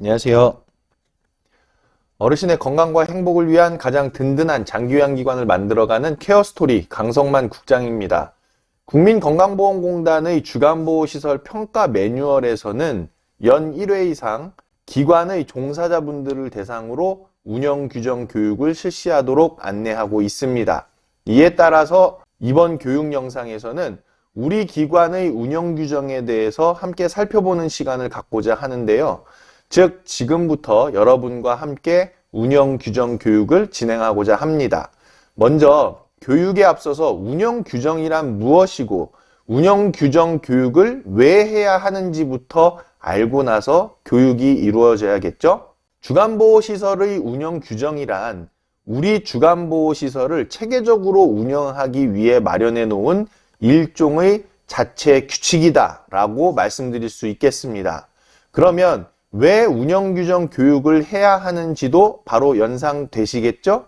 안녕하세요. 어르신의 건강과 행복을 위한 가장 든든한 장기요양기관을 만들어가는 케어스토리 강성만 국장입니다. 국민건강보험공단의 주간보호시설 평가 매뉴얼에서는 연 1회 이상 기관의 종사자분들을 대상으로 운영규정 교육을 실시하도록 안내하고 있습니다. 이에 따라서 이번 교육 영상에서는 우리 기관의 운영규정에 대해서 함께 살펴보는 시간을 갖고자 하는데요. 즉, 지금부터 여러분과 함께 운영규정 교육을 진행하고자 합니다. 먼저 교육에 앞서서 운영규정이란 무엇이고 운영규정 교육을 왜 해야 하는지부터 알고 나서 교육이 이루어져야겠죠? 주간보호시설의 운영규정이란 우리 주간보호시설을 체계적으로 운영하기 위해 마련해 놓은 일종의 자체 규칙이다 라고 말씀드릴 수 있겠습니다. 그러면 왜 운영규정 교육을 해야 하는지도 바로 연상되시겠죠?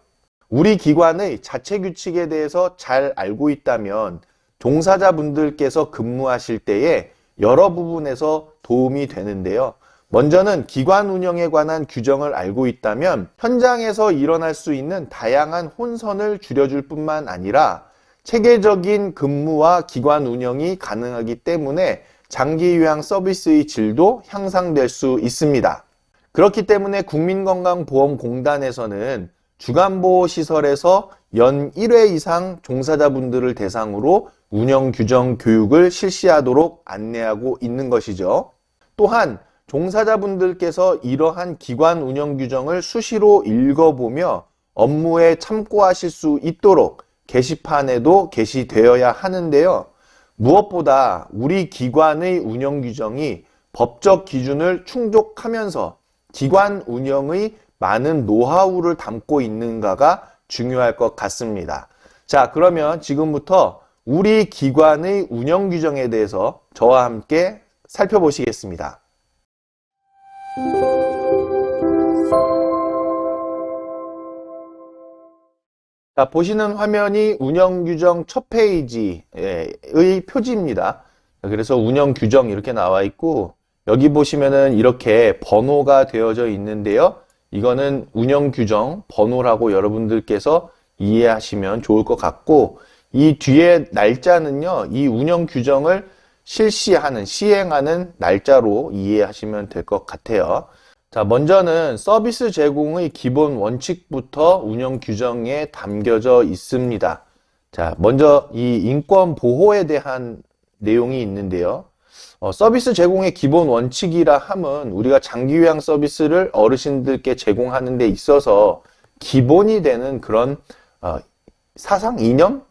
우리 기관의 자체 규칙에 대해서 잘 알고 있다면 종사자분들께서 근무하실 때에 여러 부분에서 도움이 되는데요. 먼저는 기관 운영에 관한 규정을 알고 있다면 현장에서 일어날 수 있는 다양한 혼선을 줄여줄 뿐만 아니라 체계적인 근무와 기관 운영이 가능하기 때문에 장기요양 서비스의 질도 향상될 수 있습니다. 그렇기 때문에 국민건강보험공단에서는 주간보호시설에서 연 1회 이상 종사자분들을 대상으로 운영규정 교육을 실시하도록 안내하고 있는 것이죠. 또한 종사자분들께서 이러한 기관 운영규정을 수시로 읽어보며 업무에 참고하실 수 있도록 게시판에도 게시되어야 하는데요. 무엇보다 우리 기관의 운영규정이 법적 기준을 충족하면서 기관 운영의 많은 노하우를 담고 있는가가 중요할 것 같습니다. 자, 그러면 지금부터 우리 기관의 운영규정에 대해서 저와 함께 살펴보시겠습니다. 자, 보시는 화면이 운영규정 첫 페이지의 표지입니다. 그래서 운영규정 이렇게 나와 있고 여기 보시면은 이렇게 번호가 되어져 있는데요. 이거는 운영규정 번호라고 여러분들께서 이해하시면 좋을 것 같고 이 뒤에 날짜는요. 이 운영규정을 시행하는 날짜로 이해하시면 될 것 같아요. 자, 먼저는 서비스 제공의 기본 원칙부터 운영 규정에 담겨져 있습니다. 자, 먼저 이 인권 보호에 대한 내용이 있는데요. 서비스 제공의 기본 원칙이라 함은 우리가 장기요양 서비스를 어르신들께 제공하는 데 있어서 기본이 되는 그런 사상, 이념,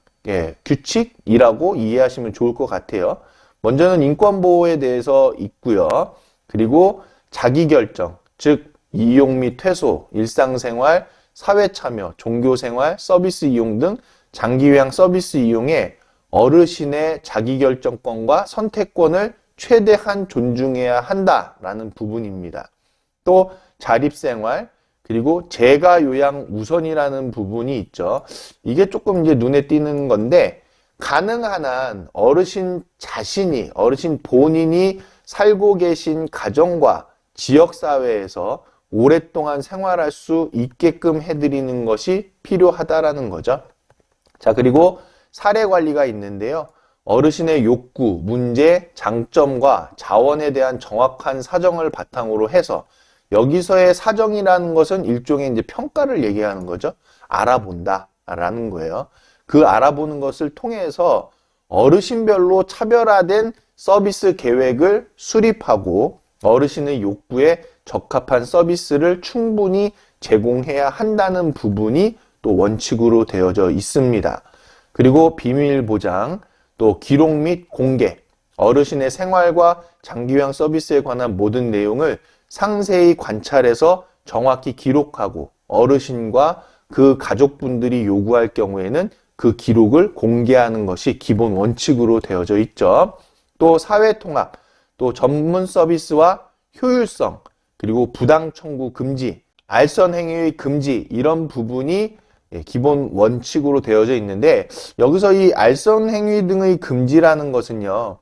규칙이라고 이해하시면 좋을 것 같아요. 먼저는 인권 보호에 대해서 있고요. 그리고 자기결정, 즉 이용 및 퇴소, 일상생활, 사회참여, 종교생활, 서비스 이용 등 장기요양 서비스 이용에 어르신의 자기결정권과 선택권을 최대한 존중해야 한다라는 부분입니다. 또 자립생활, 그리고 재가요양 우선이라는 부분이 있죠. 이게 조금 이제 눈에 띄는 건데 가능한 한 어르신 자신이, 어르신 본인이 살고 계신 가정과 지역사회에서 오랫동안 생활할 수 있게끔 해드리는 것이 필요하다라는 거죠. 자, 그리고 사례 관리가 있는데요. 어르신의 욕구, 문제, 장점과 자원에 대한 정확한 사정을 바탕으로 해서 여기서의 사정이라는 것은 일종의 이제 평가를 얘기하는 거죠. 알아본다라는 거예요. 그 알아보는 것을 통해서 어르신별로 차별화된 서비스 계획을 수립하고 어르신의 욕구에 적합한 서비스를 충분히 제공해야 한다는 부분이 또 원칙으로 되어져 있습니다. 그리고 비밀 보장, 또 기록 및 공개, 어르신의 생활과 장기요양 서비스에 관한 모든 내용을 상세히 관찰해서 정확히 기록하고 어르신과 그 가족분들이 요구할 경우에는 그 기록을 공개하는 것이 기본 원칙으로 되어져 있죠. 또 사회통합, 또 전문 서비스와 효율성, 그리고 부당 청구 금지, 알선 행위의 금지 이런 부분이 기본 원칙으로 되어져 있는데 여기서 이 알선 행위 등의 금지라는 것은요.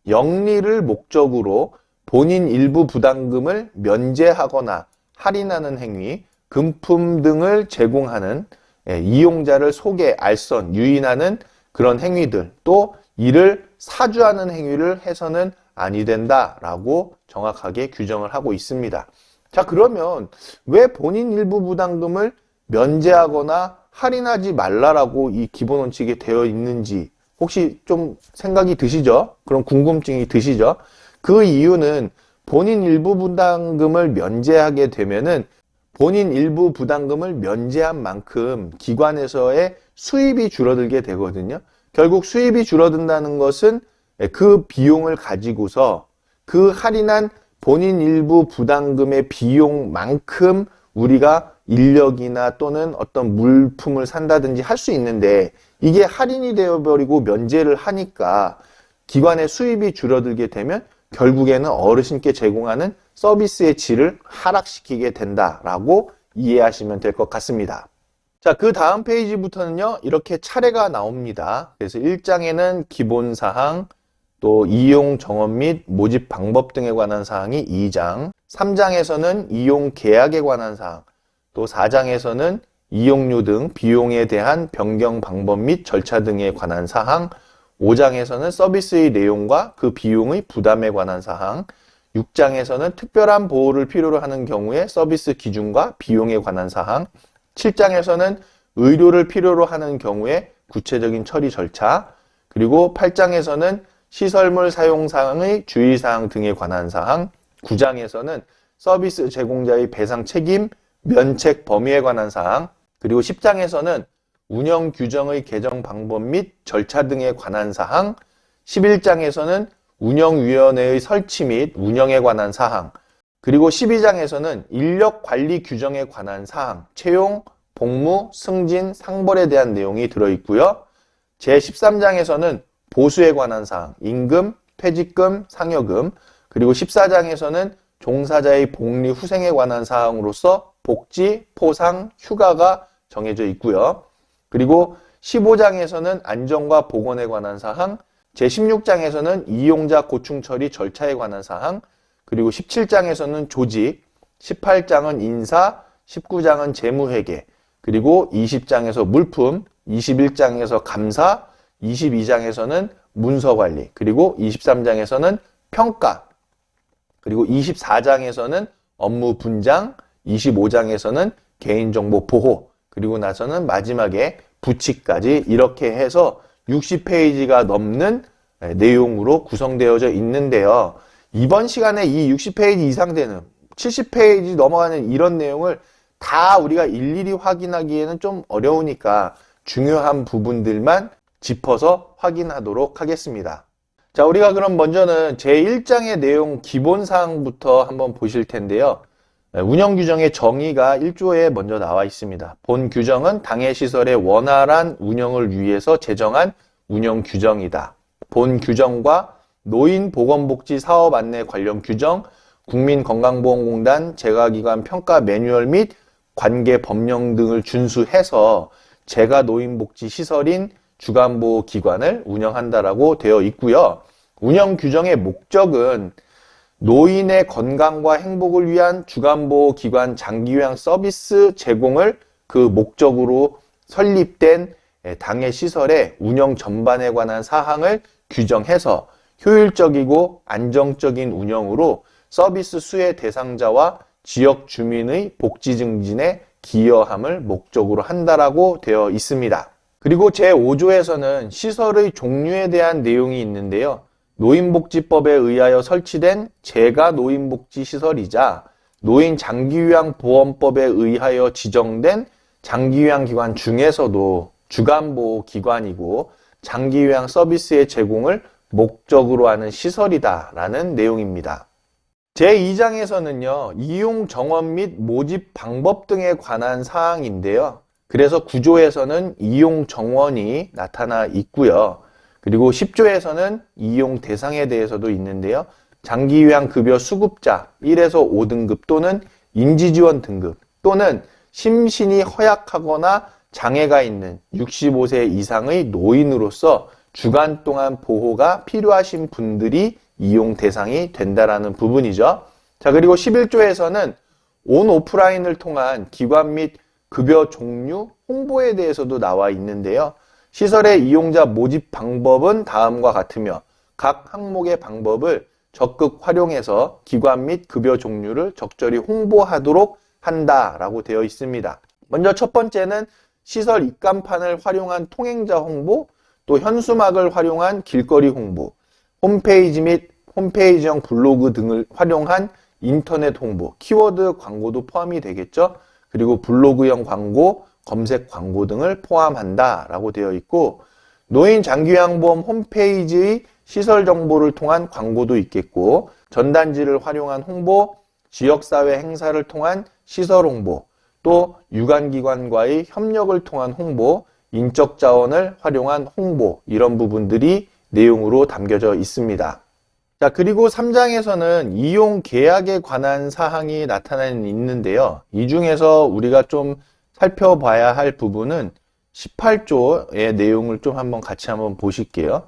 영리를 목적으로 본인 일부 부담금을 면제하거나 할인하는 행위, 금품 등을 제공하는 이용자를 속여 알선, 유인하는 그런 행위들, 또 이를 사주하는 행위를 해서는 아니 된다라고 정확하게 규정을 하고 있습니다. 자, 그러면 왜 본인 일부 부담금을 면제하거나 할인하지 말라라고 이 기본 원칙에 되어 있는지 혹시 좀 생각이 드시죠? 그런 궁금증이 드시죠? 그 이유는 본인 일부 부담금을 면제하게 되면은 본인 일부 부담금을 면제한 만큼 기관에서의 수입이 줄어들게 되거든요. 결국 수입이 줄어든다는 것은 그 비용을 가지고서 그 할인한 본인 일부 부담금의 비용만큼 우리가 인력이나 또는 어떤 물품을 산다든지 할 수 있는데 이게 할인이 되어버리고 면제를 하니까 기관의 수입이 줄어들게 되면 결국에는 어르신께 제공하는 서비스의 질을 하락시키게 된다라고 이해하시면 될 것 같습니다. 자, 그 다음 페이지부터는요, 이렇게 차례가 나옵니다. 그래서 1장에는 기본사항, 또 이용 정원 및 모집 방법 등에 관한 사항이 2장, 3장에서는 이용 계약에 관한 사항, 또 4장에서는 이용료 등 비용에 대한 변경 방법 및 절차 등에 관한 사항, 5장에서는 서비스의 내용과 그 비용의 부담에 관한 사항, 6장에서는 특별한 보호를 필요로 하는 경우에 서비스 기준과 비용에 관한 사항, 7장에서는 의료를 필요로 하는 경우에 구체적인 처리 절차, 그리고 8장에서는 시설물 사용 사항의 주의사항 등에 관한 사항, 9장에서는 서비스 제공자의 배상 책임, 면책 범위에 관한 사항, 그리고 10장에서는 운영 규정의 개정 방법 및 절차 등에 관한 사항, 11장에서는 운영위원회의 설치 및 운영에 관한 사항, 그리고 12장에서는 인력 관리 규정에 관한 사항, 채용, 복무, 승진, 상벌에 대한 내용이 들어있고요. 제13장에서는 보수에 관한 사항, 임금, 퇴직금, 상여금, 그리고 14장에서는 종사자의 복리 후생에 관한 사항으로서 복지, 포상, 휴가가 정해져 있고요. 그리고 15장에서는 안전과 보건에 관한 사항, 제16장에서는 이용자 고충 처리 절차에 관한 사항, 그리고 17장에서는 조직, 18장은 인사, 19장은 재무회계, 그리고 20장에서 물품, 21장에서 감사, 22장에서는 문서관리, 그리고 23장에서는 평가, 그리고 24장에서는 업무 분장, 25장에서는 개인정보 보호, 그리고 나서는 마지막에 부칙까지 이렇게 해서 60페이지가 넘는 내용으로 구성되어져 있는데요. 이번 시간에 이 60페이지 이상 되는 70페이지 넘어가는 이런 내용을 다 우리가 일일이 확인하기에는 좀 어려우니까 중요한 부분들만 짚어서 확인하도록 하겠습니다. 자, 우리가 그럼 먼저는 제1장의 내용 기본사항부터 한번 보실 텐데요. 운영규정의 정의가 1조에 먼저 나와 있습니다. 본 규정은 당해 시설의 원활한 운영을 위해서 제정한 운영규정이다. 본 규정과 노인보건복지 사업 안내 관련 규정, 국민건강보험공단 재가기관 평가 매뉴얼 및 관계 법령 등을 준수해서 재가노인복지시설인 주간보호기관을 운영한다라고 되어 있고요. 운영규정의 목적은 노인의 건강과 행복을 위한 주간보호기관 장기요양 서비스 제공을 그 목적으로 설립된 당해 시설의 운영 전반에 관한 사항을 규정해서 효율적이고 안정적인 운영으로 서비스 수혜 대상자와 지역 주민의 복지 증진에 기여함을 목적으로 한다라고 되어 있습니다. 그리고 제5조에서는 시설의 종류에 대한 내용이 있는데요. 노인복지법에 의하여 설치된 재가노인복지시설이자 노인장기요양보험법에 의하여 지정된 장기요양기관 중에서도 주간보호기관이고 장기요양 서비스의 제공을 목적으로 하는 시설이다라는 내용입니다. 제2장에서는요, 이용 정원 및 모집 방법 등에 관한 사항인데요. 그래서 9조에서는 이용 정원이 나타나 있고요. 그리고 10조에서는 이용 대상에 대해서도 있는데요. 장기요양급여 수급자 1에서 5등급 또는 인지지원 등급 또는 심신이 허약하거나 장애가 있는 65세 이상의 노인으로서 주간 동안 보호가 필요하신 분들이 이용 대상이 된다라는 부분이죠. 자, 그리고 11조에서는 온 오프라인을 통한 기관 및 급여 종류, 홍보에 대해서도 나와 있는데요. 시설의 이용자 모집 방법은 다음과 같으며 각 항목의 방법을 적극 활용해서 기관 및 급여 종류를 적절히 홍보하도록 한다라고 되어 있습니다. 먼저 첫 번째는 시설 입간판을 활용한 통행자 홍보, 또 현수막을 활용한 길거리 홍보, 홈페이지 및 홈페이지형 블로그 등을 활용한 인터넷 홍보, 키워드 광고도 포함이 되겠죠. 그리고 블로그형 광고, 검색 광고 등을 포함한다라고 되어 있고, 노인 장기요양보험 홈페이지의 시설 정보를 통한 광고도 있겠고, 전단지를 활용한 홍보, 지역사회 행사를 통한 시설 홍보, 또 유관기관과의 협력을 통한 홍보, 인적 자원을 활용한 홍보, 이런 부분들이 내용으로 담겨져 있습니다. 자, 그리고 3장에서는 이용 계약에 관한 사항이 나타나는 있는데요. 이 중에서 우리가 좀 살펴봐야 할 부분은 18조의 내용을 좀 같이 한번 보실게요.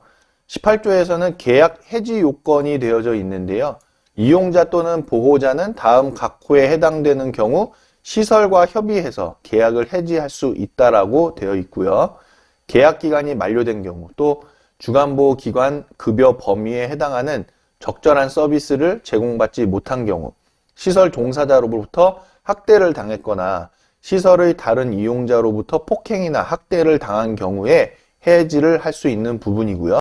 18조에서는 계약 해지 요건이 되어져 있는데요. 이용자 또는 보호자는 다음 각 호에 해당되는 경우 시설과 협의해서 계약을 해지할 수 있다라고 되어 있고요. 계약 기간이 만료된 경우, 또 주간보호기관 급여 범위에 해당하는 적절한 서비스를 제공받지 못한 경우, 시설 종사자로부터 학대를 당했거나 시설의 다른 이용자로부터 폭행이나 학대를 당한 경우에 해지를 할 수 있는 부분이고요.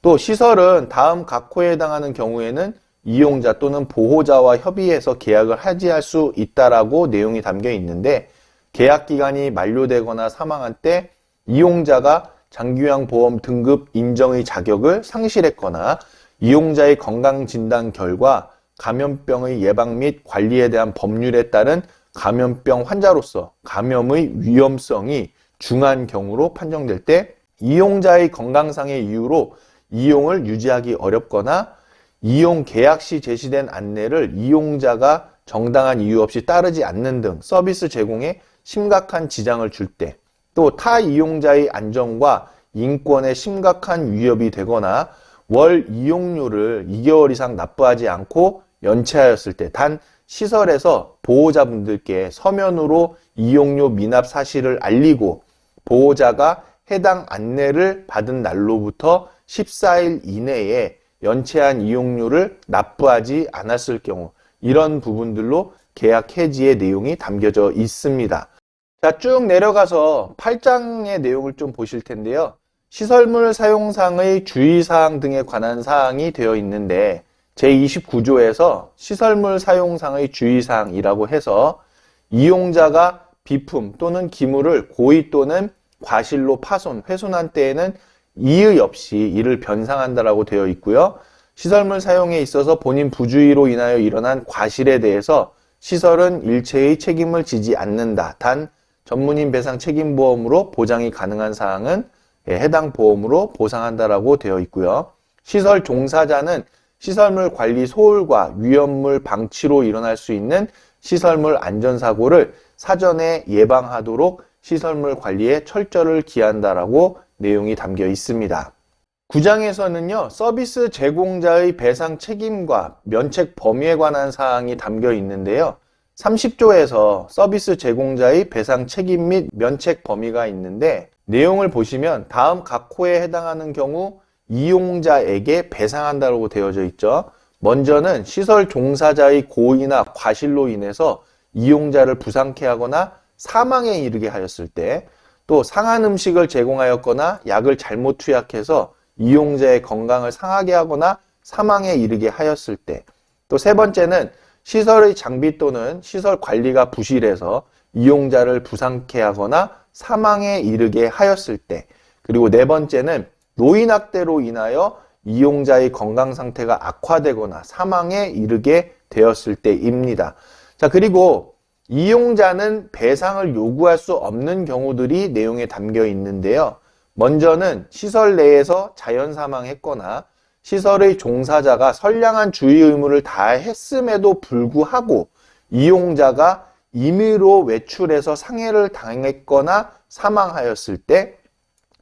또 시설은 다음 각 호에 해당하는 경우에는 이용자 또는 보호자와 협의해서 계약을 해지할 수 있다라고 내용이 담겨 있는데, 계약 기간이 만료되거나 사망한 때 이용자가 장기요양보험 등급 인정의 자격을 상실했거나 이용자의 건강진단 결과 감염병의 예방 및 관리에 대한 법률에 따른 감염병 환자로서 감염의 위험성이 중한 경우로 판정될 때 이용자의 건강상의 이유로 이용을 유지하기 어렵거나 이용 계약 시 제시된 안내를 이용자가 정당한 이유 없이 따르지 않는 등 서비스 제공에 심각한 지장을 줄 때, 또 타 이용자의 안전과 인권에 심각한 위협이 되거나 월 이용료를 2개월 이상 납부하지 않고 연체하였을 때, 단 시설에서 보호자분들께 서면으로 이용료 미납 사실을 알리고 보호자가 해당 안내를 받은 날로부터 14일 이내에 연체한 이용료를 납부하지 않았을 경우, 이런 부분들로 계약 해지의 내용이 담겨져 있습니다. 자, 쭉 내려가서 8장의 내용을 좀 보실 텐데요. 시설물 사용상의 주의사항 등에 관한 사항이 되어 있는데, 제29조에서 시설물 사용상의 주의사항이라고 해서 이용자가 비품 또는 기물을 고의 또는 과실로 파손, 훼손한 때에는 이의 없이 이를 변상한다라고 되어 있고요. 시설물 사용에 있어서 본인 부주의로 인하여 일어난 과실에 대해서 시설은 일체의 책임을 지지 않는다. 단 전문인 배상 책임보험으로 보장이 가능한 사항은 해당 보험으로 보상한다라고 되어 있고요. 시설 종사자는 시설물 관리 소홀과 위험물 방치로 일어날 수 있는 시설물 안전사고를 사전에 예방하도록 시설물 관리에 철저를 기한다라고 내용이 담겨 있습니다. 9장에서는요, 서비스 제공자의 배상 책임과 면책 범위에 관한 사항이 담겨 있는데요. 30조에서 서비스 제공자의 배상 책임 및 면책 범위가 있는데, 내용을 보시면 다음 각 호에 해당하는 경우 이용자에게 배상한다고 되어져 있죠. 먼저는 시설 종사자의 고의나 과실로 인해서 이용자를 부상케 하거나 사망에 이르게 하였을 때, 또 상한 음식을 제공하였거나 약을 잘못 투약해서 이용자의 건강을 상하게 하거나 사망에 이르게 하였을 때, 또 세 번째는 시설의 장비 또는 시설 관리가 부실해서 이용자를 부상케 하거나 사망에 이르게 하였을 때, 그리고 네 번째는 노인학대로 인하여 이용자의 건강 상태가 악화되거나 사망에 이르게 되었을 때입니다. 자, 그리고 이용자는 배상을 요구할 수 없는 경우들이 내용에 담겨 있는데요. 먼저는 시설 내에서 자연 사망했거나 시설의 종사자가 선량한 주의 의무를 다했음에도 불구하고 이용자가 임의로 외출해서 상해를 당했거나 사망하였을 때,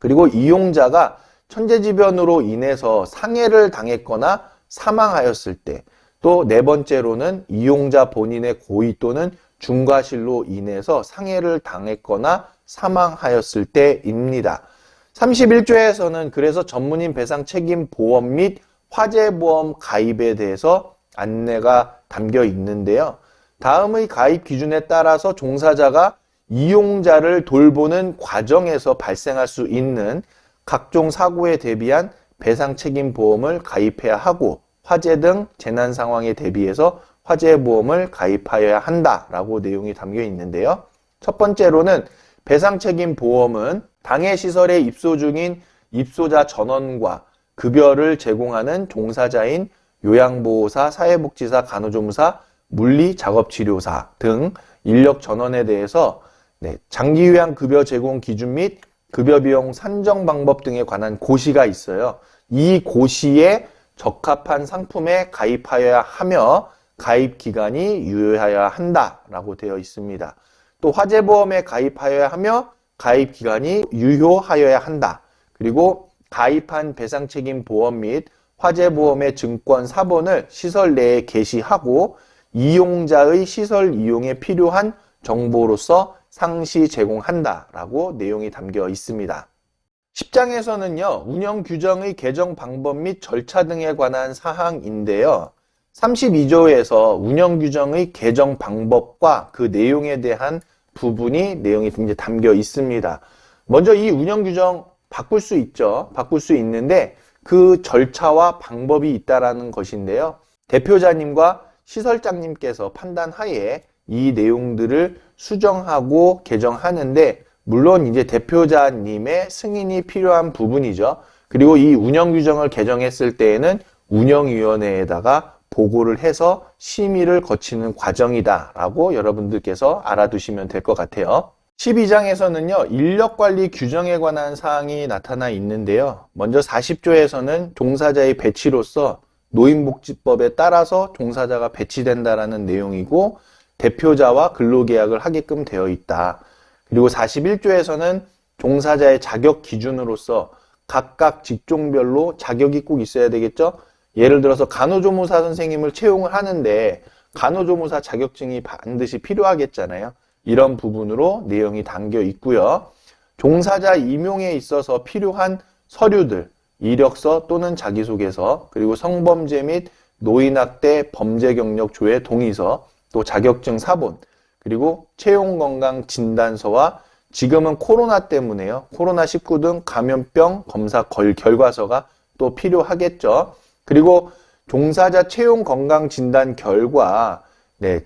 그리고 이용자가 천재지변으로 인해서 상해를 당했거나 사망하였을 때, 또 네 번째로는 이용자 본인의 고의 또는 중과실로 인해서 상해를 당했거나 사망하였을 때입니다. 31조에서는 그래서 전문인 배상 책임 보험 및 화재보험 가입에 대해서 안내가 담겨 있는데요. 다음의 가입 기준에 따라서 종사자가 이용자를 돌보는 과정에서 발생할 수 있는 각종 사고에 대비한 배상 책임 보험을 가입해야 하고, 화재 등 재난 상황에 대비해서 화재보험을 가입하여야 한다라고 내용이 담겨 있는데요. 첫 번째로는 배상 책임 보험은 당해 시설에 입소 중인 입소자 전원과 급여를 제공하는 종사자인 요양보호사, 사회복지사, 간호조무사, 물리작업치료사 등 인력 전원에 대해서 장기 요양 급여 제공 기준 및 급여 비용 산정 방법 등에 관한 고시가 있어요. 이 고시에 적합한 상품에 가입하여야 하며 가입 기간이 유효하여야 한다라고 되어 있습니다. 또 화재보험에 가입하여야 하며 가입 기간이 유효하여야 한다. 그리고 가입한 배상책임 보험 및 화재보험의 증권 사본을 시설 내에 게시하고 이용자의 시설 이용에 필요한 정보로서 상시 제공한다라고 내용이 담겨 있습니다. 10장에서는요, 운영 규정의 개정 방법 및 절차 등에 관한 사항인데요. 32조에서 운영 규정의 개정 방법과 그 내용에 대한 내용이 이제 담겨 있습니다. 먼저 이 운영 규정 바꿀 수 있죠. 바꿀 수 있는데 그 절차와 방법이 있다라는 것인데요. 대표자님과 시설장님께서 판단하에 이 내용들을 수정하고 개정하는데, 물론 이제 대표자님의 승인이 필요한 부분이죠. 그리고 이 운영 규정을 개정했을 때에는 운영위원회에다가 보고를 해서 심의를 거치는 과정이다라고 여러분들께서 알아두시면 될 것 같아요. 12장에서는요, 인력관리 규정에 관한 사항이 나타나 있는데요. 먼저 40조에서는 종사자의 배치로서 노인복지법에 따라서 종사자가 배치된다라는 내용이고, 대표자와 근로계약을 하게끔 되어 있다. 그리고 41조에서는 종사자의 자격 기준으로서 각각 직종별로 자격이 꼭 있어야 되겠죠? 예를 들어서 간호조무사 선생님을 채용을 하는데 간호조무사 자격증이 반드시 필요하겠잖아요. 이런 부분으로 내용이 담겨 있고요. 종사자 임용에 있어서 필요한 서류들, 이력서 또는 자기소개서, 그리고 성범죄 및 노인학대 범죄 경력 조회 동의서, 또 자격증 사본, 그리고 채용건강진단서와 지금은 코로나 때문에요. 코로나19 등 감염병 검사 결과서가 또 필요하겠죠. 그리고 종사자 채용건강진단 결과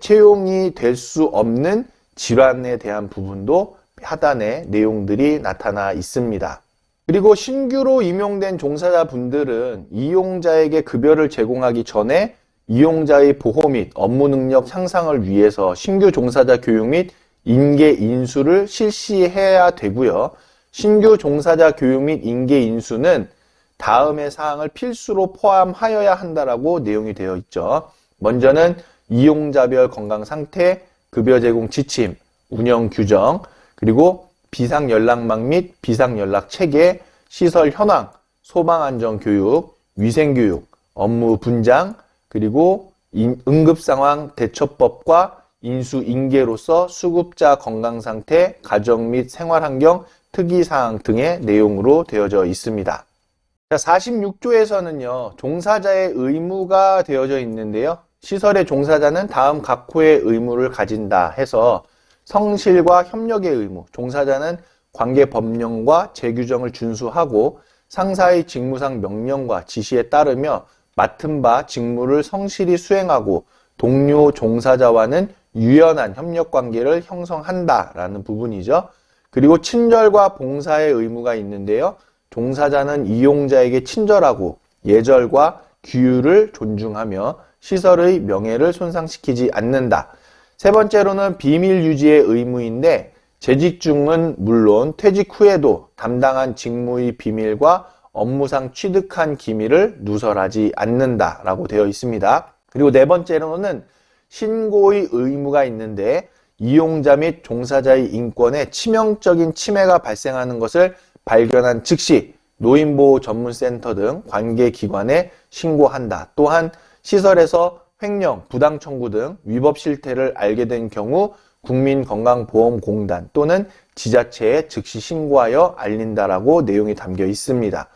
채용이 될 수 없는 질환에 대한 부분도 하단에 내용들이 나타나 있습니다. 그리고 신규로 임용된 종사자분들은 이용자에게 급여를 제공하기 전에 이용자의 보호 및 업무 능력 향상을 위해서 신규 종사자 교육 및 인계 인수를 실시해야 되고요. 신규 종사자 교육 및 인계 인수는 다음의 사항을 필수로 포함하여야 한다라고 내용이 되어 있죠. 먼저는 이용자별 건강 상태, 급여 제공 지침, 운영 규정, 그리고 비상연락망 및 비상연락 체계, 시설 현황, 소방안전 교육, 위생 교육, 업무 분장, 그리고 응급상황 대처법과 인수인계로서 수급자 건강상태, 가정 및 생활환경 특이사항 등의 내용으로 되어져 있습니다. 46조에서는요, 종사자의 의무가 되어져 있는데요. 시설의 종사자는 다음 각호의 의무를 가진다 해서 성실과 협력의 의무, 종사자는 관계 법령과 재규정을 준수하고 상사의 직무상 명령과 지시에 따르며 맡은 바 직무를 성실히 수행하고 동료 종사자와는 유연한 협력관계를 형성한다라는 부분이죠. 그리고 친절과 봉사의 의무가 있는데요. 종사자는 이용자에게 친절하고 예절과 규율을 존중하며 시설의 명예를 손상시키지 않는다. 세 번째로는 비밀 유지의 의무인데 재직 중은 물론 퇴직 후에도 담당한 직무의 비밀과 업무상 취득한 기밀을 누설하지 않는다라고 되어 있습니다. 그리고 네 번째로는 신고의 의무가 있는데 이용자 및 종사자의 인권에 치명적인 침해가 발생하는 것을 발견한 즉시 노인보호전문센터 등 관계기관에 신고한다. 또한 시설에서 횡령, 부당청구 등 위법 실태를 알게 된 경우 국민건강보험공단 또는 지자체에 즉시 신고하여 알린다라고 내용이 담겨 있습니다.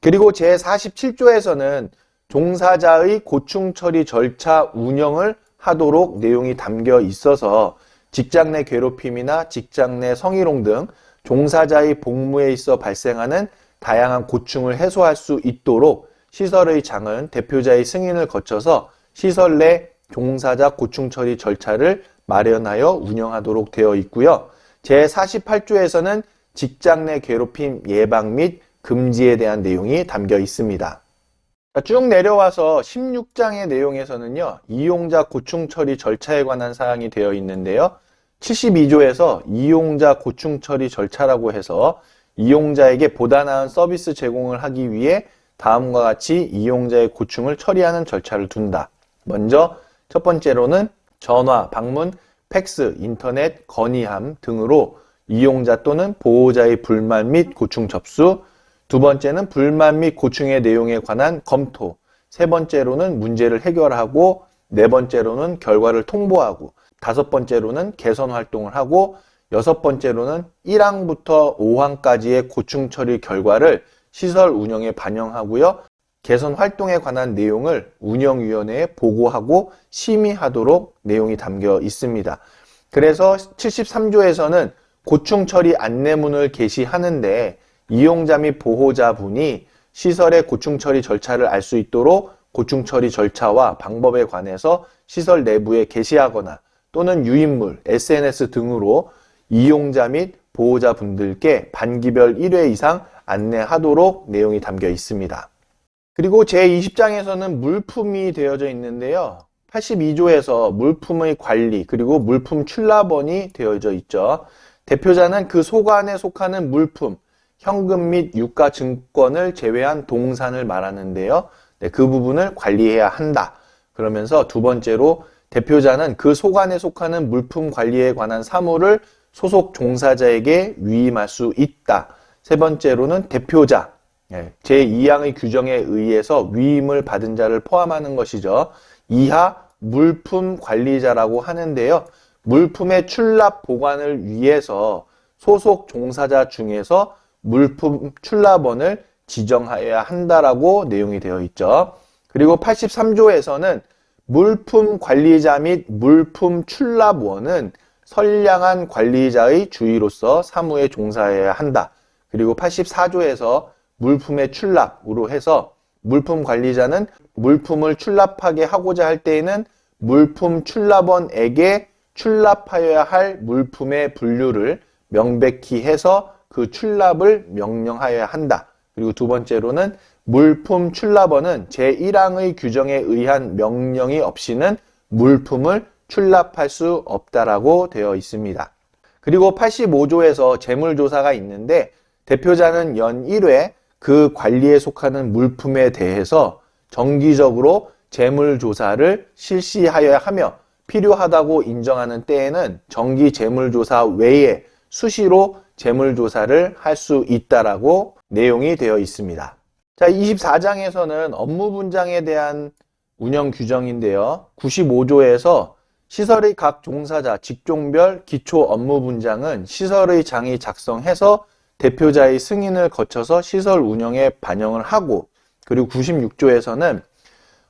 그리고 제47조에서는 종사자의 고충 처리 절차 운영을 하도록 내용이 담겨 있어서 직장 내 괴롭힘이나 직장 내 성희롱 등 종사자의 복무에 있어 발생하는 다양한 고충을 해소할 수 있도록 시설의 장은 대표자의 승인을 거쳐서 시설 내 종사자 고충 처리 절차를 마련하여 운영하도록 되어 있고요. 제48조에서는 직장 내 괴롭힘 예방 및 금지에 대한 내용이 담겨 있습니다. 쭉 내려와서 16장의 내용에서는요, 이용자 고충 처리 절차에 관한 사항이 되어 있는데요. 72조에서 이용자 고충 처리 절차라고 해서 이용자에게 보다 나은 서비스 제공을 하기 위해 다음과 같이 이용자의 고충을 처리하는 절차를 둔다. 먼저 첫 번째로는 전화, 방문, 팩스, 인터넷, 건의함 등으로 이용자 또는 보호자의 불만 및 고충 접수, 두 번째는 불만 및 고충의 내용에 관한 검토, 세 번째로는 문제를 해결하고, 네 번째로는 결과를 통보하고, 다섯 번째로는 개선 활동을 하고, 여섯 번째로는 1항부터 5항까지의 고충 처리 결과를 시설 운영에 반영하고요. 개선 활동에 관한 내용을 운영위원회에 보고하고 심의하도록 내용이 담겨 있습니다. 그래서 73조에서는 고충 처리 안내문을 게시하는데 이용자 및 보호자분이 시설의 고충 처리 절차를 알 수 있도록 고충 처리 절차와 방법에 관해서 시설 내부에 게시하거나 또는 유인물, SNS 등으로 이용자 및 보호자분들께 반기별 1회 이상 안내하도록 내용이 담겨 있습니다. 그리고 제20장에서는 물품이 되어져 있는데요. 82조에서 물품의 관리 그리고 물품 출납원이 되어져 있죠. 대표자는 그 소관에 속하는 물품, 현금 및 유가 증권을 제외한 동산을 말하는데요. 그 부분을 관리해야 한다. 그러면서 두 번째로 대표자는 그 소관에 속하는 물품 관리에 관한 사무를 소속 종사자에게 위임할 수 있다. 세 번째로는 대표자, 제2항의 규정에 의해서 위임을 받은 자를 포함하는 것이죠. 이하 물품 관리자라고 하는데요. 물품의 출납 보관을 위해서 소속 종사자 중에서 물품 출납원을 지정하여야 한다라고 내용이 되어 있죠. 그리고 83조에서는 물품 관리자 및 물품 출납원은 선량한 관리자의 주의로서 사무에 종사해야 한다. 그리고 84조에서 물품의 출납으로 해서 물품 관리자는 물품을 출납하게 하고자 할 때에는 물품 출납원에게 출납하여야 할 물품의 분류를 명백히 해서 그 출납을 명령하여야 한다. 그리고 두 번째로는 물품 출납원은 제1항의 규정에 의한 명령이 없이는 물품을 출납할 수 없다라고 되어 있습니다. 그리고 85조에서 재물조사가 있는데 대표자는 연 1회 그 관리에 속하는 물품에 대해서 정기적으로 재물조사를 실시하여야 하며 필요하다고 인정하는 때에는 정기 재물조사 외에 수시로 재물조사를 할 수 있다라고 내용이 되어 있습니다. 자, 24장에서는 업무분장에 대한 운영 규정인데요. 95조에서 시설의 각 종사자 직종별 기초 업무분장은 시설의 장이 작성해서 대표자의 승인을 거쳐서 시설 운영에 반영을 하고, 그리고 96조에서는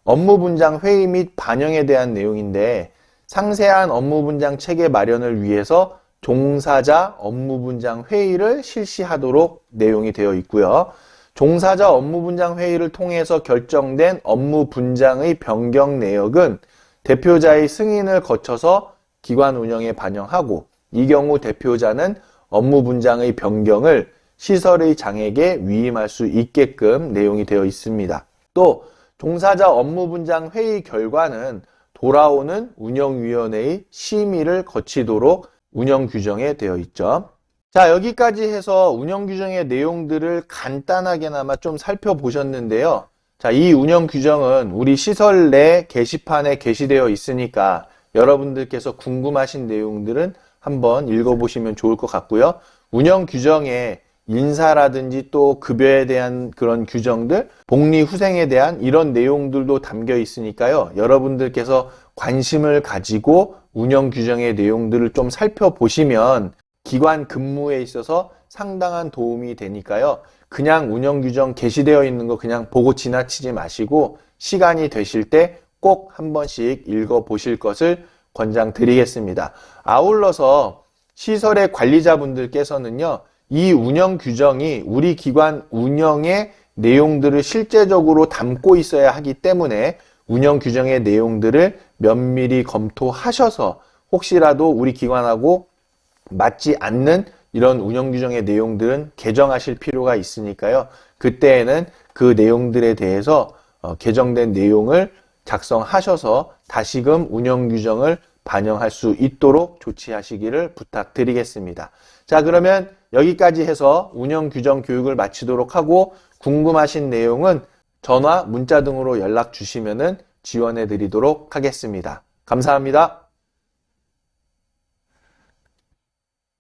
업무분장 회의 및 반영에 대한 내용인데 상세한 업무분장 체계 마련을 위해서 종사자 업무분장 회의를 실시하도록 내용이 되어 있고요. 종사자 업무분장 회의를 통해서 결정된 업무분장의 변경 내역은 대표자의 승인을 거쳐서 기관 운영에 반영하고, 이 경우 대표자는 업무분장의 변경을 시설의 장에게 위임할 수 있게끔 내용이 되어 있습니다. 또 종사자 업무분장 회의 결과는 돌아오는 운영위원회의 심의를 거치도록 운영 규정에 되어 있죠. 자, 여기까지 해서 운영 규정의 내용들을 간단하게나마 좀 살펴보셨는데요. 자, 이 운영 규정은 우리 시설 내 게시판에 게시되어 있으니까 여러분들께서 궁금하신 내용들은 한번 읽어보시면 좋을 것 같고요. 운영 규정에 인사라든지 또 급여에 대한 그런 규정들, 복리 후생에 대한 이런 내용들도 담겨 있으니까요. 여러분들께서 관심을 가지고 운영 규정의 내용들을 좀 살펴보시면 기관 근무에 있어서 상당한 도움이 되니까요. 그냥 운영 규정 게시되어 있는 거 그냥 보고 지나치지 마시고 시간이 되실 때 꼭 한 번씩 읽어보실 것을 권장드리겠습니다. 아울러서 시설의 관리자분들께서는요, 이 운영 규정이 우리 기관 운영의 내용들을 실제적으로 담고 있어야 하기 때문에 운영 규정의 내용들을 면밀히 검토하셔서 혹시라도 우리 기관하고 맞지 않는 이런 운영 규정의 내용들은 개정하실 필요가 있으니까요. 그때에는 그 내용들에 대해서 개정된 내용을 작성하셔서 다시금 운영 규정을 반영할 수 있도록 조치하시기를 부탁드리겠습니다. 자, 그러면 여기까지 해서 운영 규정 교육을 마치도록 하고 궁금하신 내용은 전화, 문자 등으로 연락 주시면 지원해 드리도록 하겠습니다. 감사합니다.